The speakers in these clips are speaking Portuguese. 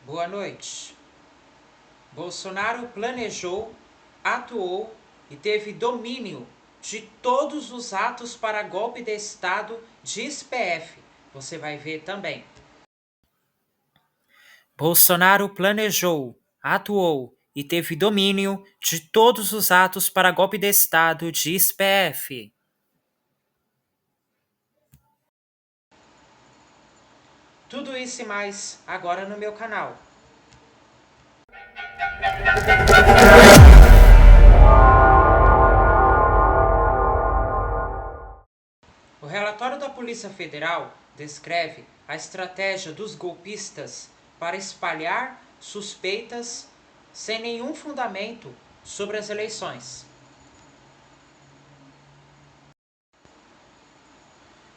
Boa noite. Bolsonaro planejou, atuou e teve domínio de todos os atos para golpe de Estado, diz PF. Você vai ver também. Bolsonaro planejou, atuou e teve domínio de todos os atos para golpe de Estado, diz PF. Tudo isso e mais agora no meu canal. O relatório da Polícia Federal descreve a estratégia dos golpistas para espalhar suspeitas sem nenhum fundamento sobre as eleições.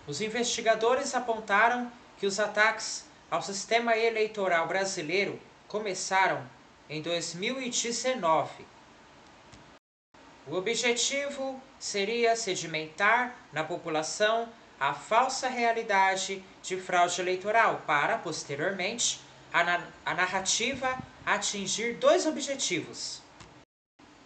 Os investigadores apontaram que os ataques ao sistema eleitoral brasileiro começaram em 2019. O objetivo seria sedimentar na população a falsa realidade de fraude eleitoral para, posteriormente, a narrativa atingir dois objetivos.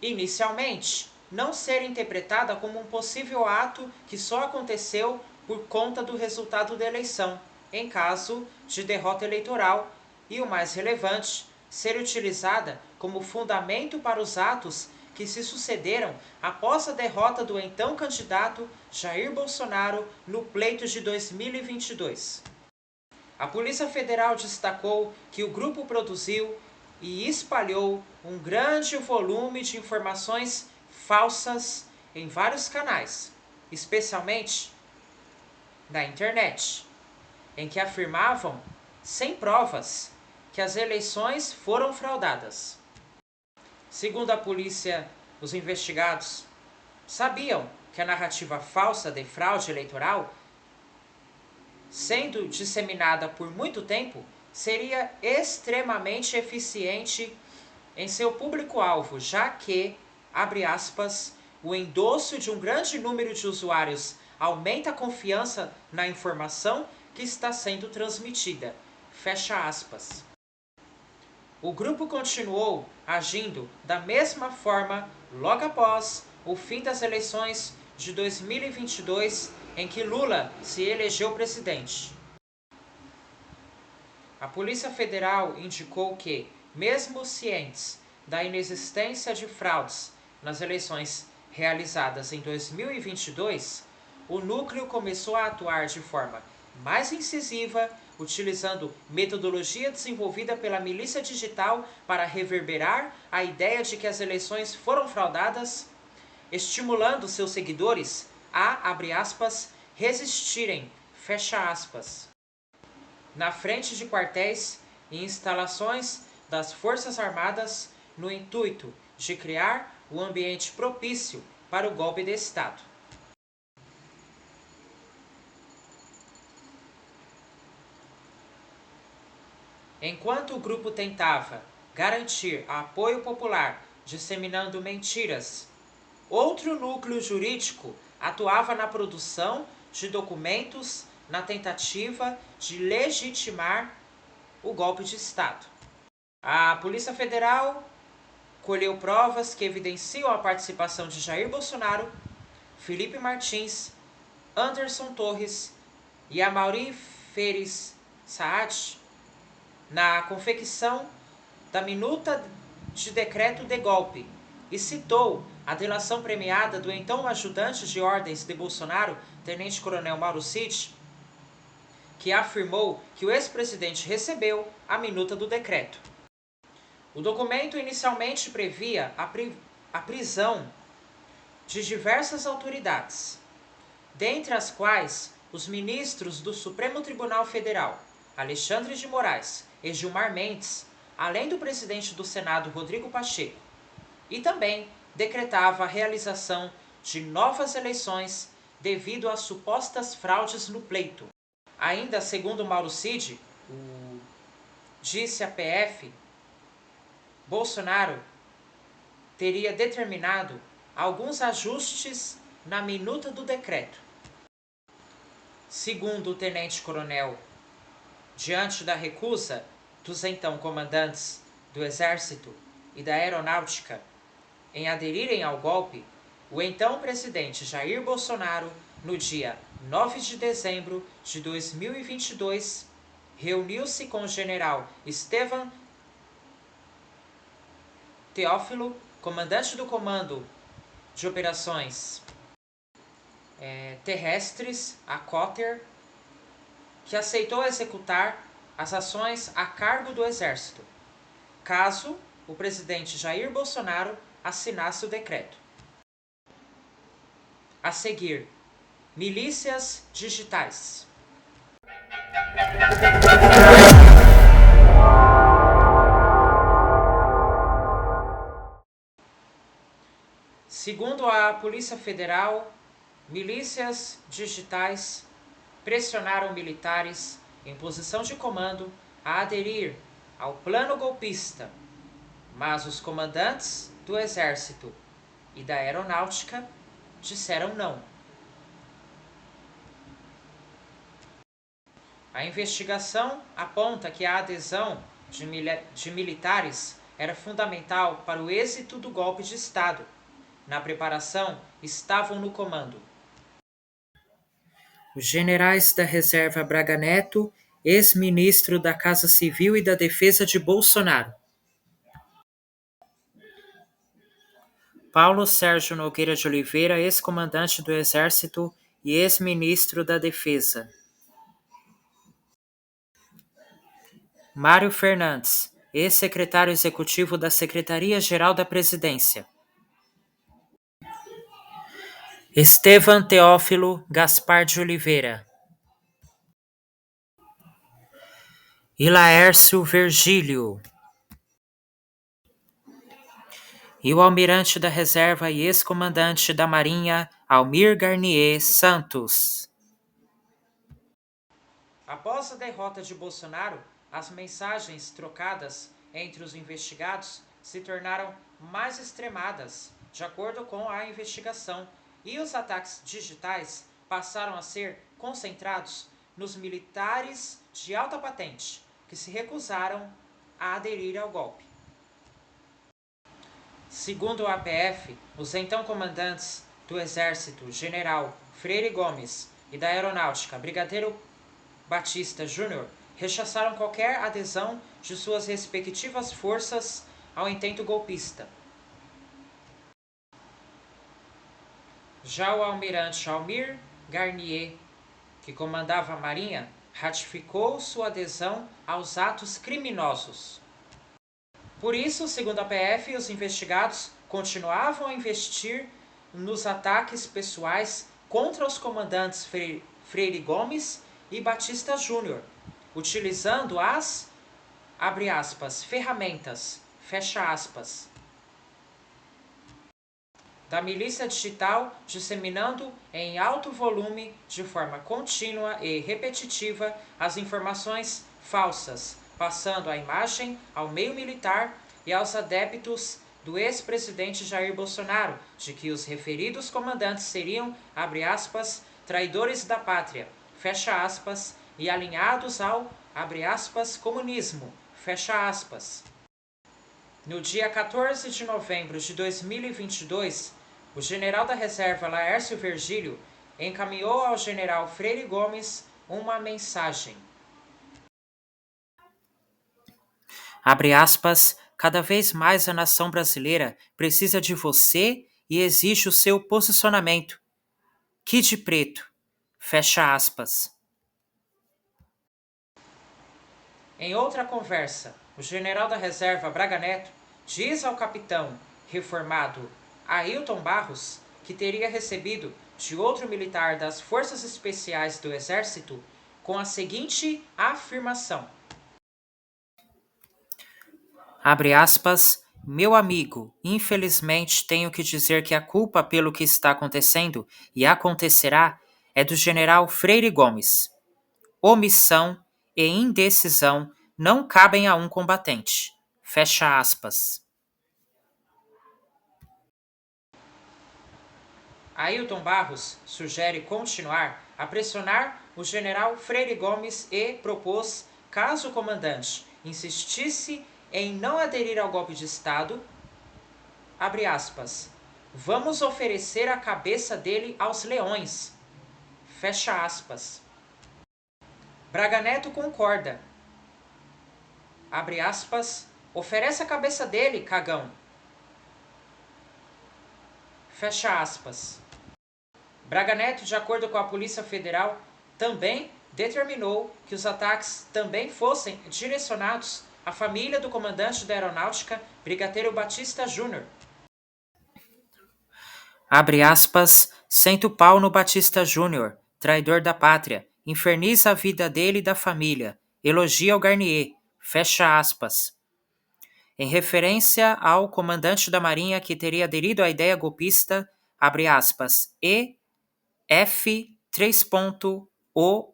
Inicialmente, não ser interpretada como um possível ato que só aconteceu por conta do resultado da eleição, em caso de derrota eleitoral, e o mais relevante, ser utilizada como fundamento para os atos que se sucederam após a derrota do então candidato Jair Bolsonaro no pleito de 2022. A Polícia Federal destacou que o grupo produziu e espalhou um grande volume de informações falsas em vários canais, especialmente na internet, em que afirmavam, sem provas, que as eleições foram fraudadas. Segundo a polícia, os investigados sabiam que a narrativa falsa de fraude eleitoral, sendo disseminada por muito tempo, seria extremamente eficiente em seu público-alvo, já que, abre aspas, o endosso de um grande número de usuários aumenta a confiança na informação que está sendo transmitida. Fecha aspas. O grupo continuou agindo da mesma forma logo após o fim das eleições de 2022, em que Lula se elegeu presidente. A Polícia Federal indicou que, mesmo cientes da inexistência de fraudes nas eleições realizadas em 2022, o núcleo começou a atuar de forma mais incisiva, utilizando metodologia desenvolvida pela milícia digital para reverberar a ideia de que as eleições foram fraudadas, estimulando seus seguidores a, abre aspas, resistirem, fecha aspas, na frente de quartéis e instalações das Forças Armadas, no intuito de criar o ambiente propício para o golpe de Estado. Enquanto o grupo tentava garantir apoio popular disseminando mentiras, outro núcleo jurídico atuava na produção de documentos na tentativa de legitimar o golpe de Estado. A Polícia Federal colheu provas que evidenciam a participação de Jair Bolsonaro, Felipe Martins, Anderson Torres e Amaury Feres Saad na confecção da minuta de decreto de golpe e citou a delação premiada do então ajudante de ordens de Bolsonaro, tenente-coronel Mauro Cid, que afirmou que o ex-presidente recebeu a minuta do decreto. O documento inicialmente previa a prisão de diversas autoridades, dentre as quais os ministros do Supremo Tribunal Federal, Alexandre de Moraes e Gilmar Mendes, além do presidente do Senado, Rodrigo Pacheco, e também decretava a realização de novas eleições devido às supostas fraudes no pleito. Ainda segundo Mauro Cid, disse a PF, Bolsonaro teria determinado alguns ajustes na minuta do decreto. Segundo o tenente-coronel, diante da recusa dos então comandantes do Exército e da Aeronáutica em aderirem ao golpe, o então presidente Jair Bolsonaro, no dia 9 de dezembro de 2022, reuniu-se com o general Estevam Teófilo, comandante do Comando de Operações Terrestres, a COTER, que aceitou executar as ações a cargo do Exército, caso o presidente Jair Bolsonaro assinasse o decreto. A seguir, milícias digitais. Segundo a Polícia Federal, milícias digitais pressionaram militares em posição de comando a aderir ao plano golpista, mas os comandantes do Exército e da Aeronáutica disseram não. A investigação aponta que a adesão de militares era fundamental para o êxito do golpe de Estado. Na preparação estavam no comando os generais da Reserva Braga Neto, ex-ministro da Casa Civil e da Defesa de Bolsonaro, Paulo Sérgio Nogueira de Oliveira, ex-comandante do Exército e ex-ministro da Defesa, Mário Fernandes, ex-secretário executivo da Secretaria-Geral da Presidência, Estevam Teófilo Gaspar de Oliveira, e Laércio Virgílio, e o almirante da reserva e ex-comandante da Marinha Almir Garnier Santos. Após a derrota de Bolsonaro, as mensagens trocadas entre os investigados se tornaram mais extremadas, de acordo com a investigação, e os ataques digitais passaram a ser concentrados nos militares de alta patente, que se recusaram a aderir ao golpe. Segundo o APF, os então comandantes do Exército, General Freire Gomes, e da Aeronáutica, Brigadeiro Batista Júnior, rechaçaram qualquer adesão de suas respectivas forças ao intento golpista. Já o almirante Almir Garnier, que comandava a Marinha, ratificou sua adesão aos atos criminosos. Por isso, segundo a PF, os investigados continuavam a investir nos ataques pessoais contra os comandantes Freire Gomes e Batista Júnior, utilizando as, abre aspas, ferramentas, fecha aspas, da milícia digital, disseminando em alto volume, de forma contínua e repetitiva, as informações falsas, passando a imagem ao meio militar e aos adeptos do ex-presidente Jair Bolsonaro, de que os referidos comandantes seriam, abre aspas, traidores da pátria, fecha aspas, e alinhados ao, abre aspas, comunismo, fecha aspas. No dia 14 de novembro de 2022, o general da reserva Laércio Virgílio encaminhou ao general Freire Gomes uma mensagem. Abre aspas, cada vez mais a nação brasileira precisa de você e exige o seu posicionamento. Kid Preto, fecha aspas. Em outra conversa, o general da reserva Braga Neto diz ao capitão reformado Ailton Barros que teria recebido de outro militar das Forças Especiais do Exército com a seguinte afirmação. Abre aspas, meu amigo, infelizmente tenho que dizer que a culpa pelo que está acontecendo e acontecerá é do general Freire Gomes. Omissão e indecisão não cabem a um combatente. Fecha aspas. Ailton Barros sugere continuar a pressionar o general Freire Gomes e propôs, caso o comandante insistisse em não aderir ao golpe de Estado, abre aspas, vamos oferecer a cabeça dele aos leões, fecha aspas. Braga Neto concorda, abre aspas, oferece a cabeça dele, cagão, fecha aspas. Braga Neto, de acordo com a Polícia Federal, também determinou que os ataques também fossem direcionados à família do comandante da Aeronáutica, Brigadeiro Batista Júnior. Abre aspas, senta o pau no Batista Júnior, traidor da pátria, inferniza a vida dele e da família, elogia o Garnier, fecha aspas. Em referência ao comandante da Marinha que teria aderido à ideia golpista, abre aspas, e F 3.O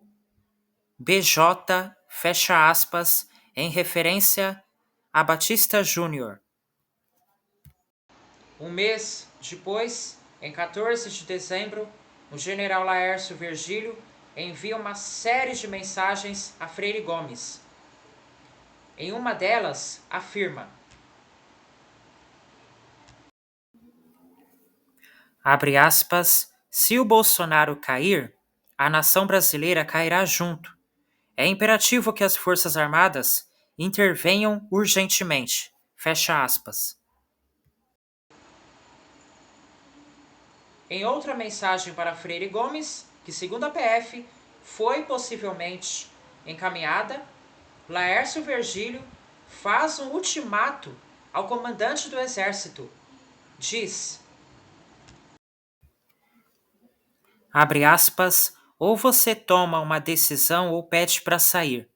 BJ, fecha aspas, em referência a Batista Júnior. Um mês depois, em 14 de dezembro, o general Laércio Virgílio envia uma série de mensagens a Freire Gomes. Em uma delas, afirma, abre aspas, se o Bolsonaro cair, a nação brasileira cairá junto. É imperativo que as Forças Armadas intervenham urgentemente. Fecha aspas. Em outra mensagem para Freire Gomes, que segundo a PF foi possivelmente encaminhada, Laércio Virgílio faz um ultimato ao comandante do Exército. Diz, abre aspas, ou você toma uma decisão ou pede para sair.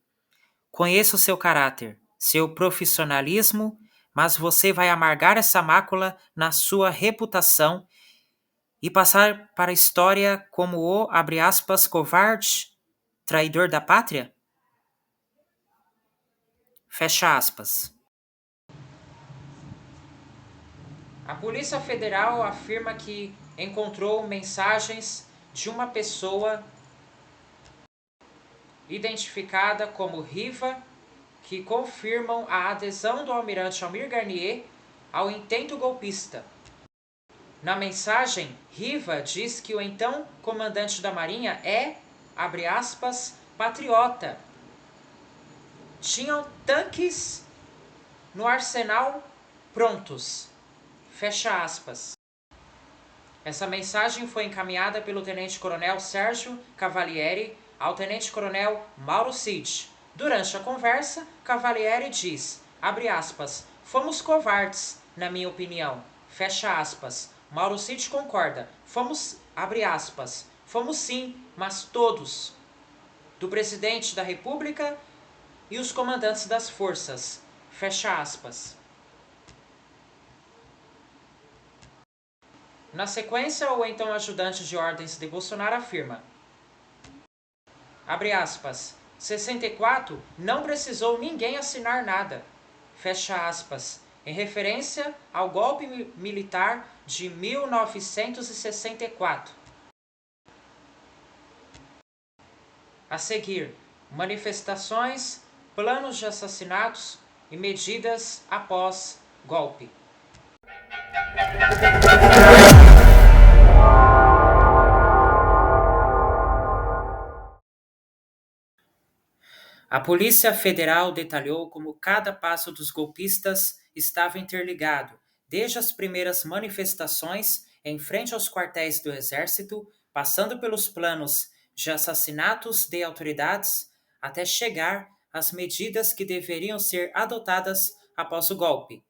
Conheço seu caráter, seu profissionalismo, mas você vai amargar essa mácula na sua reputação e passar para a história como o, abre aspas, covarde, traidor da pátria? Fecha aspas. A Polícia Federal afirma que encontrou mensagens de uma pessoa identificada como Riva que confirmam a adesão do almirante Almir Garnier ao intento golpista. Na mensagem, Riva diz que o então comandante da Marinha é, abre aspas, patriota. Tinham tanques no arsenal prontos. Fecha aspas. Essa mensagem foi encaminhada pelo tenente-coronel Sérgio Cavalieri ao tenente-coronel Mauro Cid. Durante a conversa, Cavalieri diz, abre aspas, fomos covardes, na minha opinião. Fecha aspas. Mauro Cid concorda. Fomos, abre aspas, fomos sim, mas todos. Do presidente da República e os comandantes das forças. Fecha aspas. Na sequência, o então ajudante de ordens de Bolsonaro afirma, abre aspas, 64 não precisou ninguém assinar nada, fecha aspas, em referência ao golpe militar de 1964. A seguir, manifestações, planos de assassinatos e medidas após golpe. A Polícia Federal detalhou como cada passo dos golpistas estava interligado, desde as primeiras manifestações em frente aos quartéis do Exército, passando pelos planos de assassinatos de autoridades, até chegar às medidas que deveriam ser adotadas após o golpe.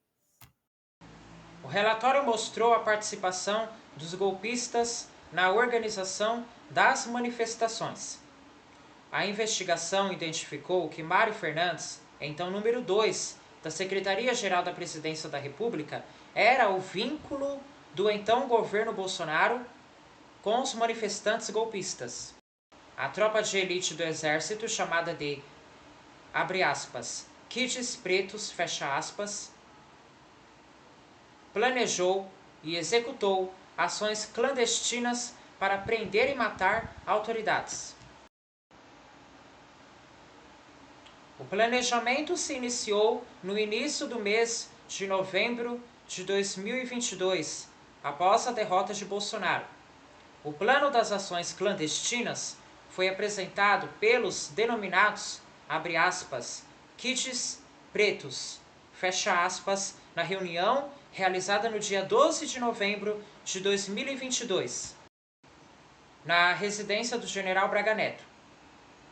O relatório mostrou a participação dos golpistas na organização das manifestações. A investigação identificou que Mário Fernandes, então número 2 da Secretaria-Geral da Presidência da República, era o vínculo do então governo Bolsonaro com os manifestantes golpistas. A tropa de elite do Exército, chamada de, abre aspas, kits pretos, fecha aspas, planejou e executou ações clandestinas para prender e matar autoridades. O planejamento se iniciou no início do mês de novembro de 2022, após a derrota de Bolsonaro. O plano das ações clandestinas foi apresentado pelos denominados, abre aspas, kits pretos, fecha aspas, na reunião realizada no dia 12 de novembro de 2022, na residência do general Braga Neto.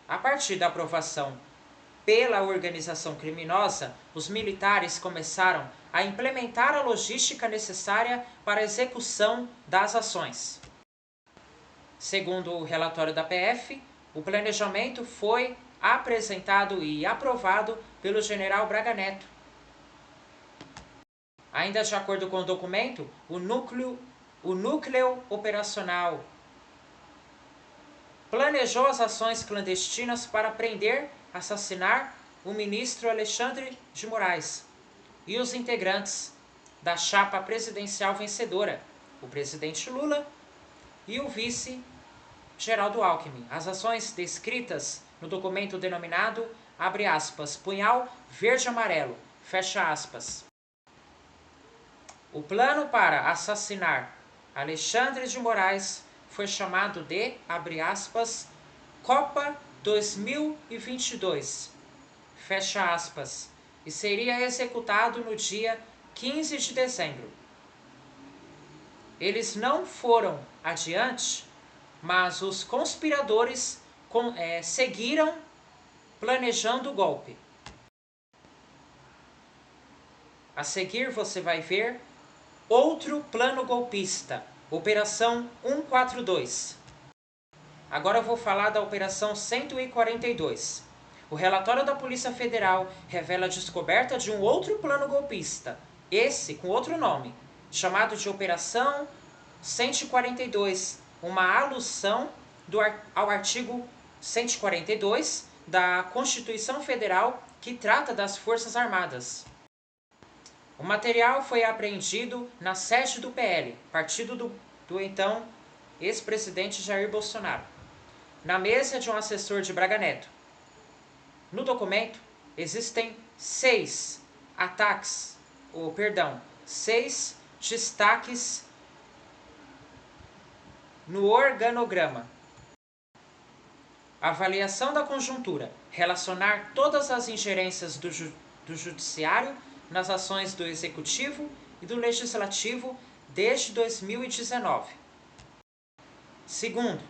A partir da aprovação pela organização criminosa, os militares começaram a implementar a logística necessária para a execução das ações. Segundo o relatório da PF, o planejamento foi apresentado e aprovado pelo general Braga Neto. Ainda de acordo com o documento, o núcleo operacional planejou as ações clandestinas para prender, assassinar o ministro Alexandre de Moraes e os integrantes da chapa presidencial vencedora, o presidente Lula e o vice Geraldo Alckmin. As ações descritas no documento denominado, abre aspas, punhal verde-amarelo, fecha aspas. O plano para assassinar Alexandre de Moraes foi chamado de, abre aspas, Copa 2022, fecha aspas, e seria executado no dia 15 de dezembro. Eles não foram adiante, mas os conspiradores seguiram planejando o golpe. A seguir você vai ver outro plano golpista, Operação 142. Agora eu vou falar da Operação 142. O relatório da Polícia Federal revela a descoberta de um outro plano golpista, esse com outro nome, chamado de Operação 142, uma alusão ao artigo 142 da Constituição Federal que trata das Forças Armadas. O material foi apreendido na sede do PL, partido do então ex-presidente Jair Bolsonaro, na mesa de um assessor de Braga Neto. No documento existem 6 destaques no organograma. Avaliação da conjuntura, relacionar todas as ingerências do Judiciário nas ações do Executivo e do Legislativo desde 2019. Segundo,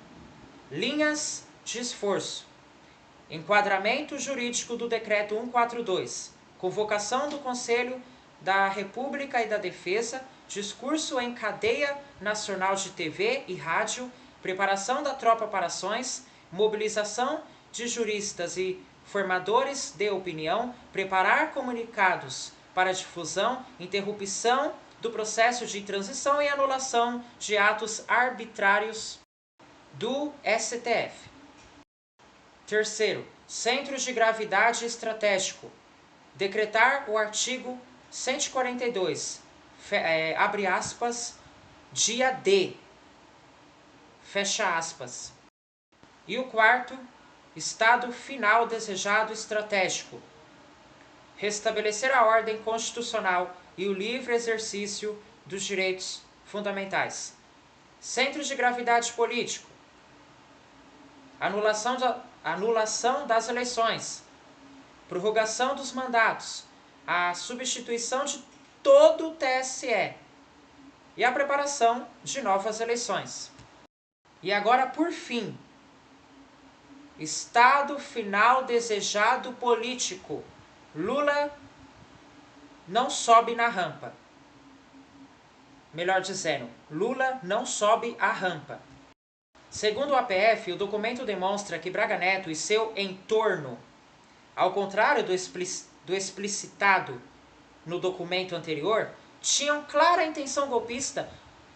linhas de esforço. Enquadramento jurídico do Decreto 142. Convocação do Conselho da República e da Defesa. Discurso em cadeia nacional de TV e rádio. Preparação da tropa para ações. Mobilização de juristas e formadores de opinião. Preparar comunicados para difusão, interrupção do processo de transição e anulação de atos arbitrários do STF. Terceiro, centros de gravidade estratégico. Decretar o artigo 142, abre aspas, dia D, fecha aspas. E o quarto, estado final desejado estratégico. Restabelecer a ordem constitucional e o livre exercício dos direitos fundamentais. Centros de gravidade político. Anulação das eleições. Prorrogação dos mandatos. A substituição de todo o TSE. E a preparação de novas eleições. E agora, por fim, estado final desejado político. Lula não sobe na rampa. Melhor dizendo, Lula não sobe a rampa. Segundo o APF, o documento demonstra que Braga Neto e seu entorno, ao contrário do explicitado no documento anterior, tinham clara intenção golpista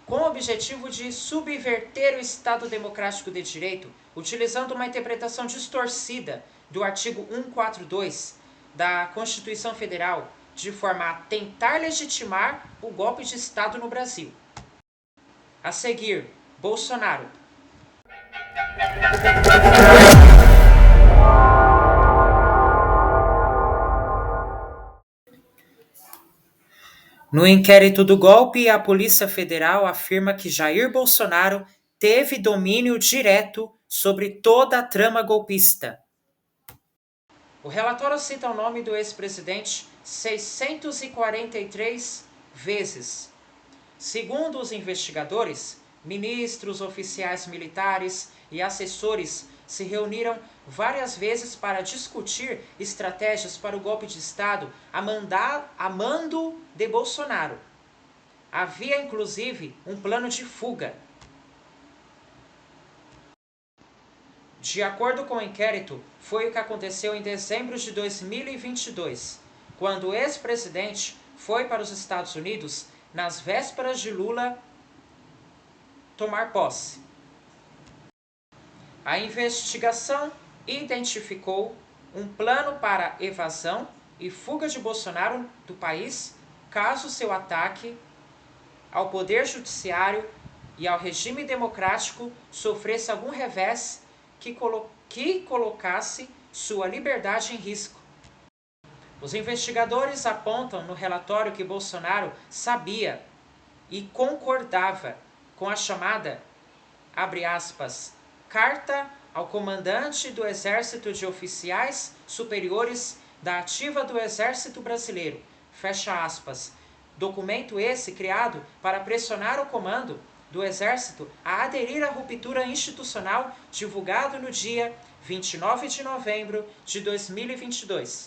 com o objetivo de subverter o Estado Democrático de Direito, utilizando uma interpretação distorcida do artigo 142 da Constituição Federal, de forma a tentar legitimar o golpe de Estado no Brasil. A seguir, Bolsonaro. No inquérito do golpe, a Polícia Federal afirma que Jair Bolsonaro teve domínio direto sobre toda a trama golpista. O relatório cita o nome do ex-presidente 643 vezes. Segundo os investigadores, ministros, oficiais militares e assessores se reuniram várias vezes para discutir estratégias para o golpe de Estado a mando de Bolsonaro. Havia, inclusive, um plano de fuga. De acordo com o inquérito, foi o que aconteceu em dezembro de 2022, quando o ex-presidente foi para os Estados Unidos nas vésperas de Lula tomar posse. A investigação identificou um plano para evasão e fuga de Bolsonaro do país caso seu ataque ao poder judiciário e ao regime democrático sofresse algum revés que colocasse sua liberdade em risco. Os investigadores apontam no relatório que Bolsonaro sabia e concordava com a chamada, abre aspas, Carta ao Comandante do Exército de Oficiais Superiores da Ativa do Exército Brasileiro, fecha aspas, documento esse criado para pressionar o comando do Exército a aderir à ruptura institucional divulgado no dia 29 de novembro de 2022.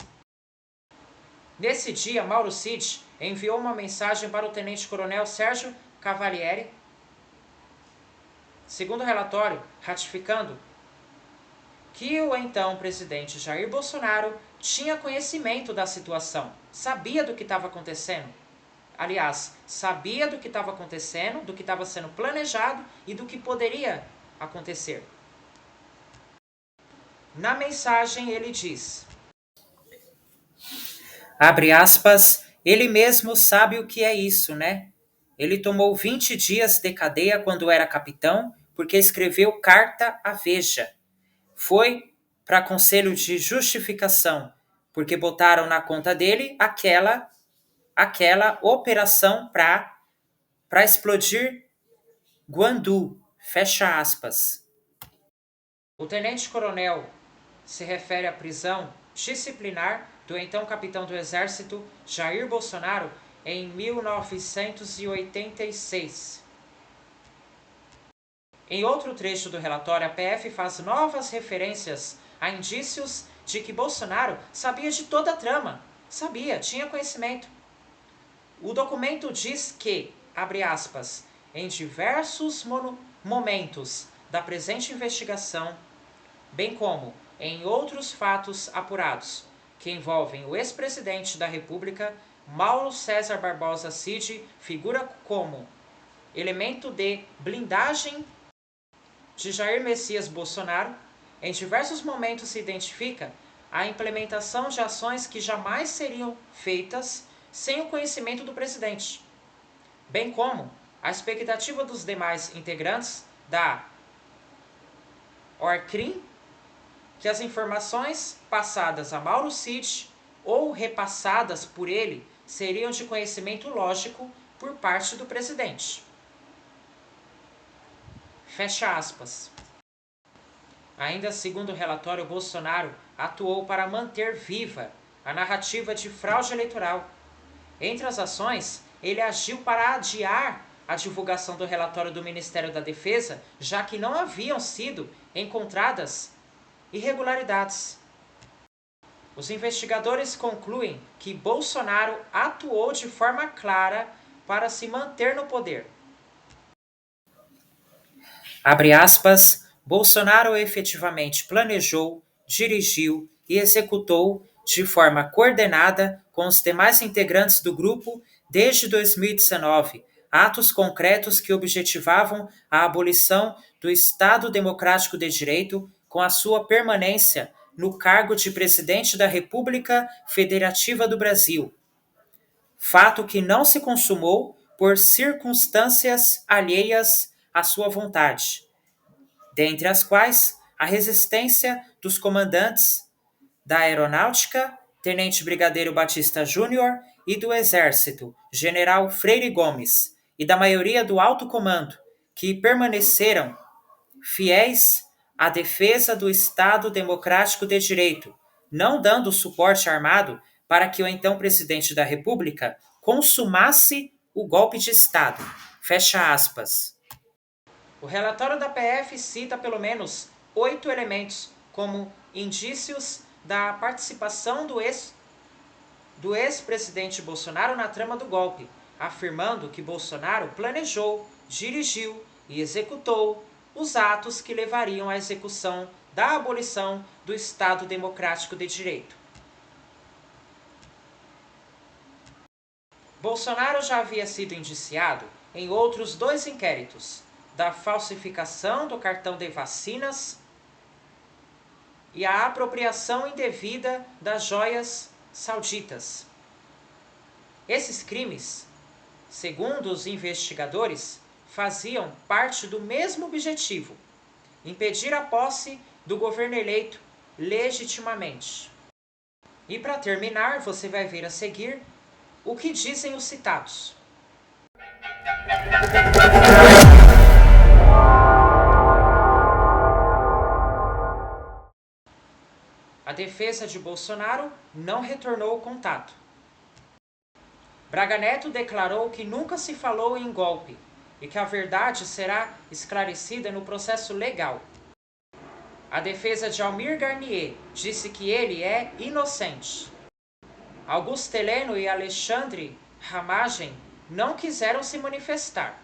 Nesse dia, Mauro Cid enviou uma mensagem para o tenente-coronel Sérgio Cavalieri, segundo o relatório, ratificando que o então presidente Jair Bolsonaro tinha conhecimento da situação, sabia do que estava acontecendo. Aliás, sabia do que estava acontecendo, do que estava sendo planejado e do que poderia acontecer. Na mensagem ele diz, abre aspas, ele mesmo sabe o que é isso, né? Ele tomou 20 dias de cadeia quando era capitão, porque escreveu carta à Veja. Foi para conselho de justificação, porque botaram na conta dele aquela operação para explodir Guandu, fecha aspas. O tenente-coronel se refere à prisão disciplinar do então capitão do Exército Jair Bolsonaro em 1986. Em outro trecho do relatório, a PF faz novas referências a indícios de que Bolsonaro sabia de toda a trama. Sabia, tinha conhecimento. O documento diz que, abre aspas, em diversos momentos da presente investigação, bem como em outros fatos apurados, que envolvem o ex-presidente da República, Mauro César Barbosa Cid, figura como elemento de blindagem de Jair Messias Bolsonaro, em diversos momentos se identifica a implementação de ações que jamais seriam feitas sem o conhecimento do presidente, bem como a expectativa dos demais integrantes da ORCRIM que as informações passadas a Mauro Cid ou repassadas por ele seriam de conhecimento lógico por parte do presidente. Fecha aspas. Ainda segundo o relatório, Bolsonaro atuou para manter viva a narrativa de fraude eleitoral. Entre as ações, ele agiu para adiar a divulgação do relatório do Ministério da Defesa, já que não haviam sido encontradas irregularidades. Os investigadores concluem que Bolsonaro atuou de forma clara para se manter no poder. Abre aspas, Bolsonaro efetivamente planejou, dirigiu e executou de forma coordenada com os demais integrantes do grupo desde 2019 atos concretos que objetivavam a abolição do Estado Democrático de Direito com a sua permanência no cargo de presidente da República Federativa do Brasil. Fato que não se consumou por circunstâncias alheias à sua vontade, dentre as quais a resistência dos comandantes da Aeronáutica, Tenente Brigadeiro Batista Júnior, e do Exército, General Freire Gomes, e da maioria do alto comando, que permaneceram fiéis à defesa do Estado Democrático de Direito, não dando suporte armado para que o então presidente da República consumasse o golpe de Estado. Fecha aspas. O relatório da PF cita pelo menos 8 elementos como indícios da participação do ex-presidente Bolsonaro na trama do golpe, afirmando que Bolsonaro planejou, dirigiu e executou os atos que levariam à execução da abolição do Estado Democrático de Direito. Bolsonaro já havia sido indiciado em outros 2 inquéritos, da falsificação do cartão de vacinas e a apropriação indevida das joias sauditas. Esses crimes, segundo os investigadores, faziam parte do mesmo objetivo: impedir a posse do governo eleito legitimamente. E para terminar, você vai ver a seguir o que dizem os citados. A defesa de Bolsonaro não retornou o contato. Braga Neto declarou que nunca se falou em golpe e que a verdade será esclarecida no processo legal. A defesa de Almir Garnier disse que ele é inocente. Augusto Heleno e Alexandre Ramagem não quiseram se manifestar.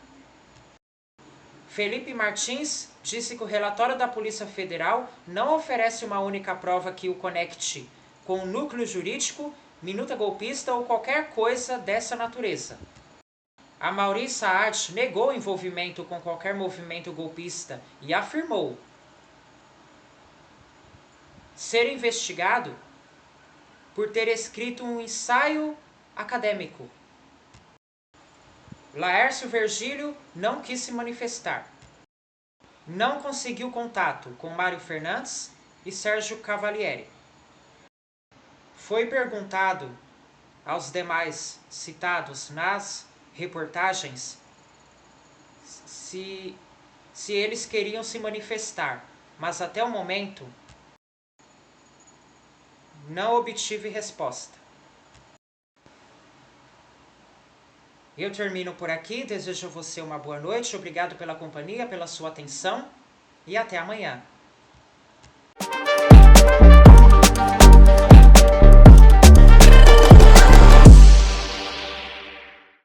Felipe Martins disse que o relatório da Polícia Federal não oferece uma única prova que o conecte com o núcleo jurídico, minuta golpista ou qualquer coisa dessa natureza. Amaury Saad negou envolvimento com qualquer movimento golpista e afirmou ser investigado por ter escrito um ensaio acadêmico. Laércio Virgílio não quis se manifestar. Não conseguiu contato com Mário Fernandes e Sérgio Cavalieri. Foi perguntado aos demais citados nas reportagens se eles queriam se manifestar, mas até o momento não obtive resposta. Eu termino por aqui, desejo a você uma boa noite, obrigado pela companhia, pela sua atenção e até amanhã.